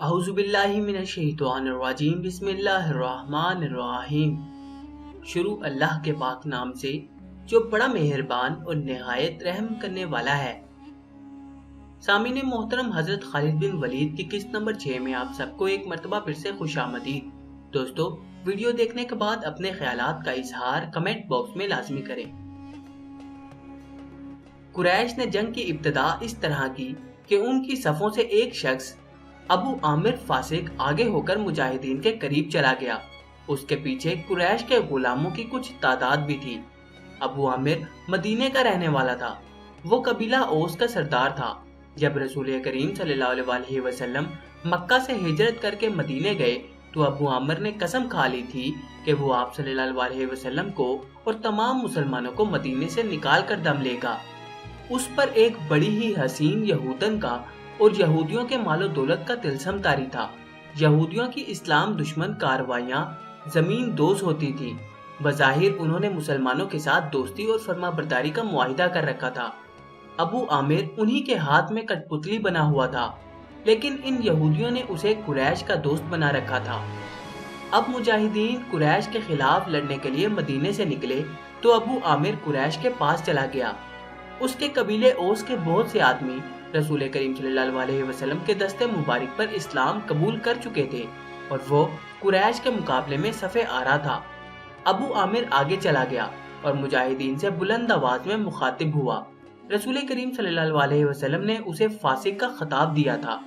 اعوذ باللہ من الشیطان الرجیم بسم اللہ الرحمن الرحیم۔ شروع اللہ کے پاک نام سے جو بڑا مہربان اور نہایت رحم کرنے والا ہے۔ سامعین محترم، حضرت خالد بن ولید کی قسط نمبر 6 میں آپ سب کو ایک مرتبہ پھر سے خوش آمدید۔ دوستو، ویڈیو دیکھنے کے بعد اپنے خیالات کا اظہار کمنٹ باکس میں لازمی کریں۔ قریش نے جنگ کی ابتدا اس طرح کی کہ ان کی صفوں سے ایک شخص ابو عامر فاسق آگے ہو کر مجاہدین کے قریب چلا گیا۔ اس کے پیچھے قریش کے غلاموں کی کچھ تعداد بھی تھی۔ ابو عامر مدینے کا رہنے والا تھا۔ وہ قبیلہ اوس کا سردار تھا۔ جب رسول کریم صلی اللہ علیہ وسلم مکہ سے ہجرت کر کے مدینے گئے تو ابو عامر نے قسم کھا لی تھی کہ وہ آپ صلی اللہ علیہ وسلم کو اور تمام مسلمانوں کو مدینے سے نکال کر دم لے گا۔ اس پر ایک بڑی ہی حسین یہودن کا اور یہودیوں کے مال و دولت کا طلسم طاری تھا۔ یہودیوں کی اسلام دشمن کارروائیاں زمین دوز ہوتی تھی۔ بظاہر انہوں نے مسلمانوں کے ساتھ دوستی اور فرما برداری کا معاہدہ کر رکھا تھا۔ ابو عامر انہی کے ہاتھ میں کٹ پتلی بنا ہوا تھا، لیکن ان یہودیوں نے اسے قریش کا دوست بنا رکھا تھا۔ اب مجاہدین قریش کے خلاف لڑنے کے لیے مدینے سے نکلے تو ابو عامر قریش کے پاس چلا گیا۔ اس کے قبیلے اوس کے بہت سے آدمی رسول کریم صلی اللہ علیہ وسلم کے دستے مبارک پر اسلام قبول کر چکے تھے اور وہ قریش کے مقابلے میں صفِ آرا تھا۔ ابو عامر آگے چلا گیا اور مجاہدین سے بلند آواز میں مخاطب ہوا۔ رسول کریم صلی اللہ علیہ وسلم نے اسے فاسق کا خطاب دیا تھا۔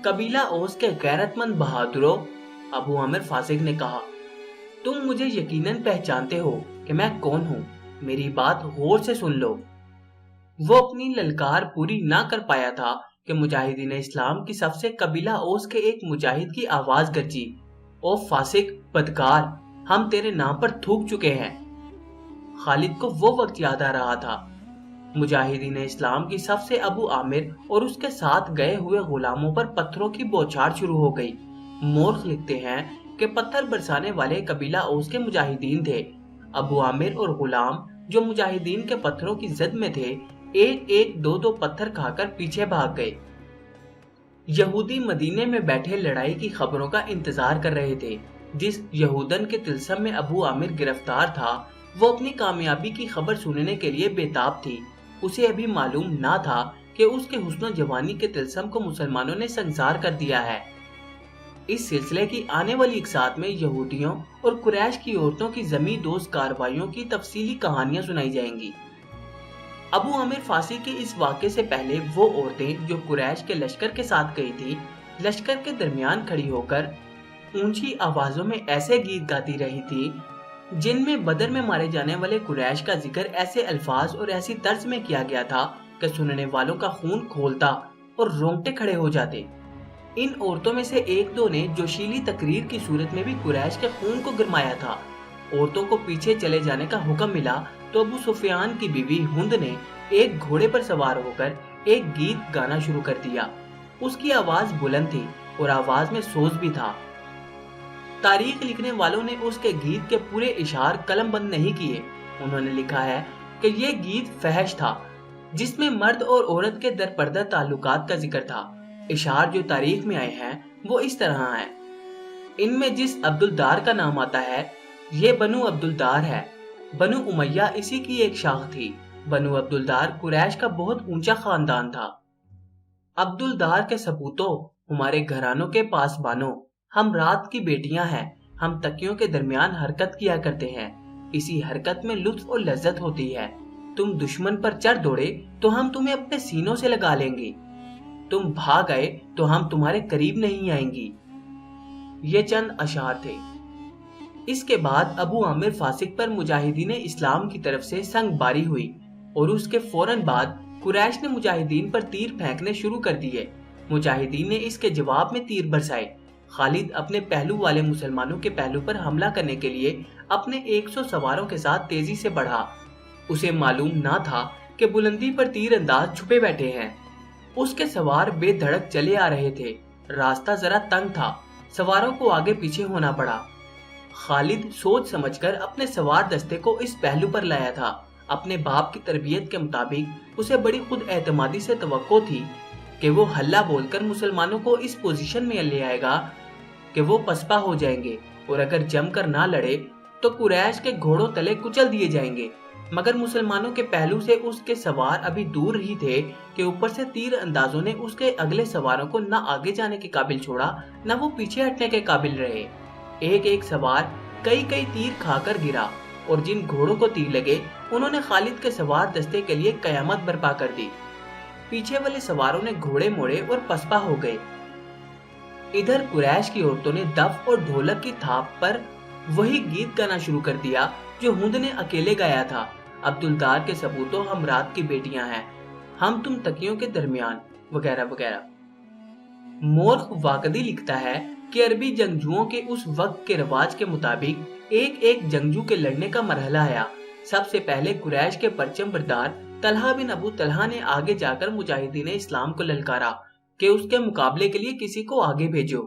قبیلہ اوس کے غیرت مند بہادروں، ابو عامر فاسق نے کہا، تم مجھے یقیناً پہچانتے ہو کہ میں کون ہوں، میری بات غور سے سن لو۔ وہ اپنی للکار پوری نہ کر پایا تھا کہ مجاہدین اسلام کی صف سے قبیلہ اوس کے ایک مجاہد کی آواز گرجی، او فاسق بدکار، ہم تیرے نام پر تھوک چکے ہیں۔ خالد کو وہ وقت یاد آ رہا تھا۔ مجاہدین اسلام کی صف سے ابو عامر اور اس کے ساتھ گئے ہوئے غلاموں پر پتھروں کی بوچھار شروع ہو گئی۔ مورخ لکھتے ہیں کہ پتھر برسانے والے قبیلہ اوس کے مجاہدین تھے۔ ابو عامر اور غلام جو مجاہدین کے پتھروں کی زد میں تھے، ایک دو پتھر کھا کر پیچھے بھاگ گئے۔ یہودی مدینے میں بیٹھے لڑائی کی خبروں کا انتظار کر رہے تھے۔ جس یہودن کے طلسم میں ابو عامر گرفتار تھا، وہ اپنی کامیابی کی خبر سننے کے لیے بے تاب تھی۔ اسے ابھی معلوم نہ تھا کہ اس کے حسن و جوانی کے طلسم کو مسلمانوں نے سنسار کر دیا ہے۔ اس سلسلے کی آنے والی اقساط میں یہودیوں اور قریش کی عورتوں کی زمین دوز کارروائیوں کی تفصیلی کہانیاں سنائی جائیں گی۔ ابو عامر فاسق کے اس واقعے سے پہلے وہ عورتیں جو قریش کے لشکر کے ساتھ گئی تھی، لشکر کے درمیان کھڑی ہو کر اونچی آوازوں میں ایسے گیت گاتی رہی تھی جن میں بدر میں مارے جانے والے قریش کا ذکر ایسے الفاظ اور ایسی طرز میں کیا گیا تھا کہ سننے والوں کا خون کھولتا اور رونگٹے کھڑے ہو جاتے۔ ان عورتوں میں سے ایک دو نے جوشیلی تقریر کی صورت میں بھی قریش کے خون کو گرمایا تھا۔ عورتوں کو پیچھے چلے جانے کا حکم ملا تو ابو سفیان کی بیوی ہند نے ایک گھوڑے پر سوار ہو کر ایک گیت گانا شروع کر دیا۔ اس کی آواز بلند تھی اور آواز میں سوز بھی تھا۔ تاریخ لکھنے والوں نے اس کے گیت کے پورے اشعار قلم بند نہیں کیے۔ انہوں نے لکھا ہے کہ یہ گیت فحش تھا جس میں مرد اور عورت کے در پردہ تعلقات کا ذکر تھا۔ اشعار جو تاریخ میں آئے ہیں وہ اس طرح ہیں۔ ان میں جس عبدالدار کا نام آتا ہے یہ بنو عبدالدار ہے۔ بنو امیہ اسی کی ایک شاخ تھی۔ بنو عبدالدار قریش کا بہت اونچا خاندان تھا۔ عبدالدار کے سپوتوں، ہمارے گھرانوں کے پاس بانوں، ہم رات کی بیٹیاں ہیں، ہم تکیوں کے درمیان حرکت کیا کرتے ہیں، اسی حرکت میں لطف اور لذت ہوتی ہے۔ تم دشمن پر چڑھ دوڑے تو ہم تمہیں اپنے سینوں سے لگا لیں گے، تم بھاگ گئے تو ہم تمہارے قریب نہیں آئیں گی۔ یہ چند اشعار تھے۔ اس کے بعد ابو عامر فاسق پر مجاہدین اسلام کی طرف سے سنگ باری ہوئی اور اس کے فوراً بعد قریش نے مجاہدین پر تیر پھینکنے شروع کر دیے۔ مجاہدین نے اس کے جواب میں تیر برسائے۔ خالد اپنے پہلو والے مسلمانوں کے پہلو پر حملہ کرنے کے لیے اپنے 100 سواروں کے ساتھ تیزی سے بڑھا۔ اسے معلوم نہ تھا کہ بلندی پر تیر انداز چھپے بیٹھے ہیں۔ اس کے سوار بے دھڑک چلے آ رہے تھے۔ راستہ ذرا تنگ تھا، سواروں کو آگے پیچھے ہونا پڑا۔ خالد سوچ سمجھ کر اپنے سوار دستے کو اس پہلو پر لایا تھا۔ اپنے باپ کی تربیت کے مطابق اسے بڑی خود اعتمادی سے توقع تھی کہ وہ ہلا بول کر مسلمانوں کو اس پوزیشن میں لے آئے گا کہ وہ پسپا ہو جائیں گے، اور اگر جم کر نہ لڑے تو قریش کے گھوڑوں تلے کچل دیے جائیں گے۔ مگر مسلمانوں کے پہلو سے اس کے سوار ابھی دور ہی تھے کہ اوپر سے تیر اندازوں نے اس کے اگلے سواروں کو نہ آگے جانے کے قابل چھوڑا نہ وہ پیچھے ہٹنے کے قابل رہے۔ ایک ایک سوار کئی کئی تیر کھا کر گرا، اور جن گھوڑوں کو تیر لگے انہوں نے خالد کے سوار دستے کے لیے قیامت برپا کر دی۔ پیچھے والے سواروں نے گھوڑے موڑے اور پسپا ہو گئے۔ ادھر قریش کی عورتوں نے دف اور ڈھولک کی تھاپ پر وہی گیت گانا شروع کر دیا جو ہند نے اکیلے گایا تھا، عبدالدار کے ثبوتوں ہم رات کی بیٹیاں ہیں، ہم تم تکیوں کے درمیان، وغیرہ وغیرہ۔ مورخ واقدی لکھتا ہے کہ عربی جنگجوؤں کے اس وقت کے رواج کے مطابق ایک ایک جنگجو کے لڑنے کا مرحلہ آیا۔ سب سے پہلے قریش کے پرچم بردار طلحہ بن ابو طلحہ نے آگے جا کر مجاہدین اسلام کو للکارا کہ اس کے مقابلے کے لیے کسی کو آگے بھیجو۔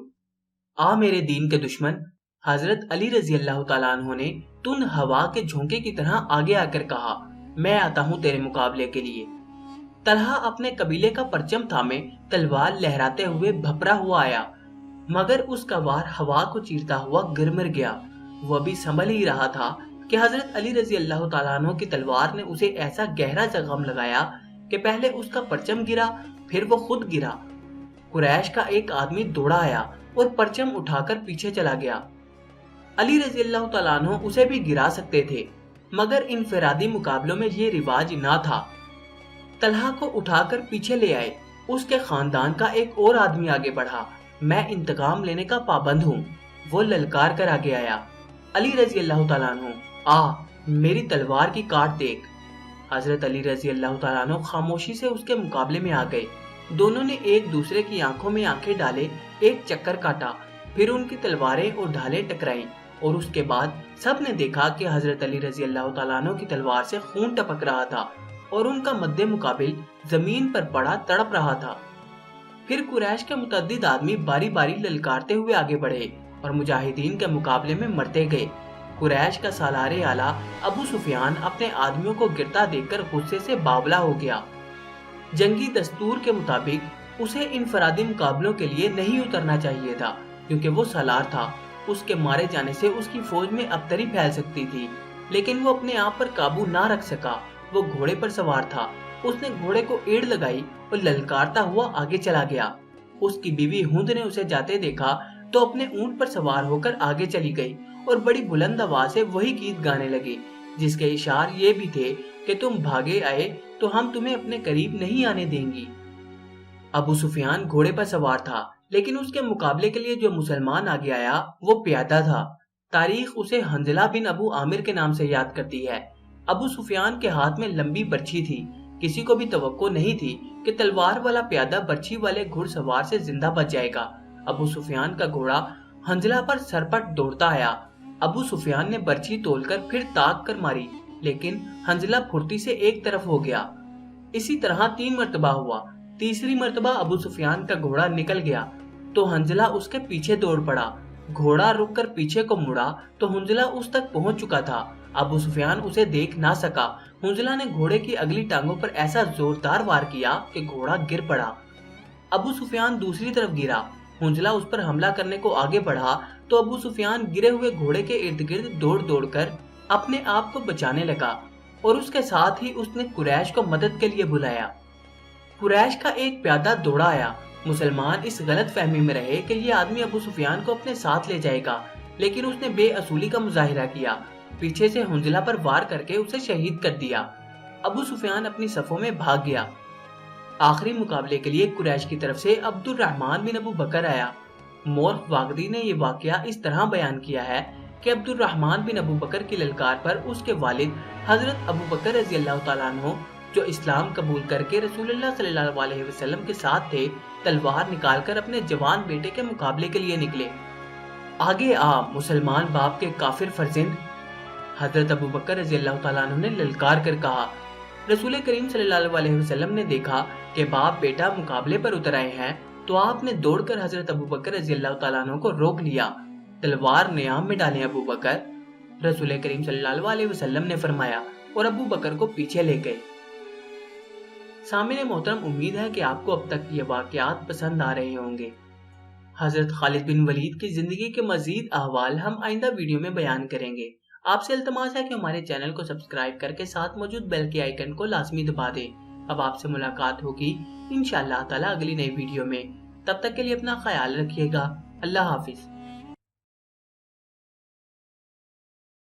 آ میرے دین کے دشمن، حضرت علی رضی اللہ تعالیٰ عنہ نے تن ہوا کے جھونکے کی طرح آگے آ کر کہا، میں آتا ہوں تیرے مقابلے کے لیے۔ طلحہ اپنے قبیلے کا پرچم تھامے تلوار لہراتے ہوئے بھپرا ہوا آیا، مگر اس کا وار ہوا کو چیرتا ہوا گر مر گیا۔ وہ بھی سنبھل ہی رہا تھا کہ حضرت علی رضی اللہ تعالیٰ عنہ کی تلوار نے اسے ایسا گہرا زخم لگایا کہ پہلے اس کا پرچم گرا، پھر وہ خود گرا۔ قریش کا ایک آدمی دوڑا آیا اور پرچم اٹھا کر پیچھے چلا گیا۔ علی رضی اللہ تعالیٰ عنہ اسے بھی گرا سکتے تھے، مگر انفرادی مقابلوں میں یہ رواج نہ تھا۔ طلحہ کو اٹھا کر پیچھے لے آئے۔ اس کے خاندان کا ایک اور آدمی آگے بڑھا، میں انتقام لینے کا پابند ہوں، وہ للکار کر آگے آیا، علی رضی اللہ تعالیٰ عنہ آ میری تلوار کی کاٹ دیکھ۔ حضرت علی رضی اللہ تعالیٰ عنہ خاموشی سے اس کے مقابلے میں آ گئے۔ دونوں نے ایک دوسرے کی آنکھوں میں آنکھیں ڈالے، ایک چکر کاٹا، پھر ان کی تلواریں اور ڈھالیں ٹکرائیں، اور اس کے بعد سب نے دیکھا کہ حضرت علی رضی اللہ تعالیٰ عنہ کی تلوار سے خون ٹپک رہا تھا اور ان کا مد مقابل زمین پر پڑا تڑپ رہا تھا۔ پھر قریش کے متعدد آدمی باری باری للکارتے ہوئے آگے بڑھے اور مجاہدین کے مقابلے میں مرتے گئے۔ قریش کا سالار اعلیٰ ابو سفیان اپنے آدمیوں کو گرتا دیکھ کر غصے سے باولا ہو گیا۔ جنگی دستور کے مطابق اسے انفرادی مقابلوں کے لیے نہیں اترنا چاہیے تھا، کیونکہ وہ سالار تھا، اس کے مارے جانے سے اس کی فوج میں ابتری پھیل سکتی تھی، لیکن وہ اپنے آپ پر قابو نہ رکھ سکا۔ وہ گھوڑے پر سوار تھا، اس نے گھوڑے کو ایڑ لگائی اور للکارتا ہوا آگے چلا گیا۔ اس کی بیوی ہند نے اسے جاتے دیکھا تو اپنے اونٹ پر سوار ہو کر آگے چلی گئی اور بڑی بلند آواز سے وہی گیت گانے لگی، جس کے اشعار یہ بھی تھے کہ تم بھاگے آئے تو ہم تمہیں اپنے قریب نہیں آنے دیں گی۔ ابو سفیان گھوڑے پر سوار تھا، لیکن اس کے مقابلے کے لیے جو مسلمان آگے آیا وہ پیادہ تھا۔ تاریخ اسے حنظلہ بن ابو عامر کے نام سے یاد کرتی ہے۔ ابو سفیان کے ہاتھ میں لمبی برچھی تھی، کسی کو بھی توقع نہیں تھی کہ تلوار والا پیادہ برچھی والے گھڑ سوار سے زندہ بچ جائے گا۔ ابو سفیان کا گھوڑا حنظلہ پر سرپٹ دوڑتا آیا۔ ابو سفیان نے برچھی تول کر پھر تاک کر ماری، لیکن حنظلہ پھرتی سے ایک طرف ہو گیا۔ اسی طرح 3 مرتبہ ہوا۔ تیسری مرتبہ ابو سفیان کا گھوڑا نکل گیا تو حنظلہ اس کے پیچھے دوڑ پڑا۔ گھوڑا رک کر پیچھے کو مڑا تو حنظلہ اس تک پہنچ چکا تھا۔ ابو سفیان اسے دیکھ نہ سکا۔ حنظلہ نے گھوڑے کی اگلی ٹانگوں پر ایسا زوردار وار کیا کہ گھوڑا گر پڑا۔ ابو سفیان دوسری طرف گرا۔ حنظلہ اس پر حملہ کرنے کو آگے بڑھا تو ابو سفیان گرے ہوئے گھوڑے کے ارد گرد دوڑ دوڑ کر اپنے آپ کو بچانے لگا، اور اس کے ساتھ ہی اس نے قریش کو مدد کے لیے بلایا۔ قریش کا ایک پیادہ دوڑا آیا۔ مسلمان اس غلط فہمی میں رہے کہ یہ آدمی ابو سفیان کو اپنے ساتھ لے جائے گا، لیکن اس نے بے اصولی کا مظاہرہ کیا، پیچھے سے حنظلہ پر وار کر کے اسے شہید کر دیا۔ ابو سفیان اپنی صفوں میں بھاگ گیا۔ آخری مقابلے کے لیے قریش کی طرف سے عبد الرحمن بن ابو بکر آیا۔ مورخ واقدی نے یہ واقعہ اس طرح بیان کیا ہے کہ عبد الرحمن بن ابو بکر کی للکار پر اس کے والد حضرت ابو بکر رضی اللہ تعالیٰ عنہ، جو اسلام قبول کر کے رسول اللہ صلی اللہ علیہ وسلم کے ساتھ تھے، تلوار نکال کر اپنے جوان بیٹے کے مقابلے کے لیے نکلے۔ آگے آ مسلمان باپ کے کافر فرزند، حضرت ابو بکر رضی اللہ تعالیٰ عنہ نے للکار کر کہا۔ رسول کریم صلی اللہ علیہ وسلم نے دیکھا کہ باپ بیٹا مقابلے پر اتر آئے ہیں تو آپ نے دوڑ کر حضرت ابو بکر رضی اللہ تعالیٰ عنہ کو روک لیا۔ تلوار نیام میں ڈالیں ابو بکر، رسول کریم صلی اللہ علیہ وسلم نے فرمایا، اور ابو بکر کو پیچھے لے گئے۔ سامعین محترم، امید ہے کہ آپ کو اب تک یہ واقعات پسند آ رہے ہوں گے۔ حضرت خالد بن ولید کی زندگی کے مزید احوال ہم آئندہ ویڈیو میں بیان کریں گے۔ آپ سے التماس ہے کہ ہمارے چینل کو سبسکرائب کر کے ساتھ موجود بیل کے آئیکن کو لازمی دبا دیں۔ اب آپ سے ملاقات ہوگی انشاءاللہ تعالی اگلی نئی ویڈیو میں۔ تب تک کے لیے اپنا خیال رکھیے گا۔ اللہ حافظ۔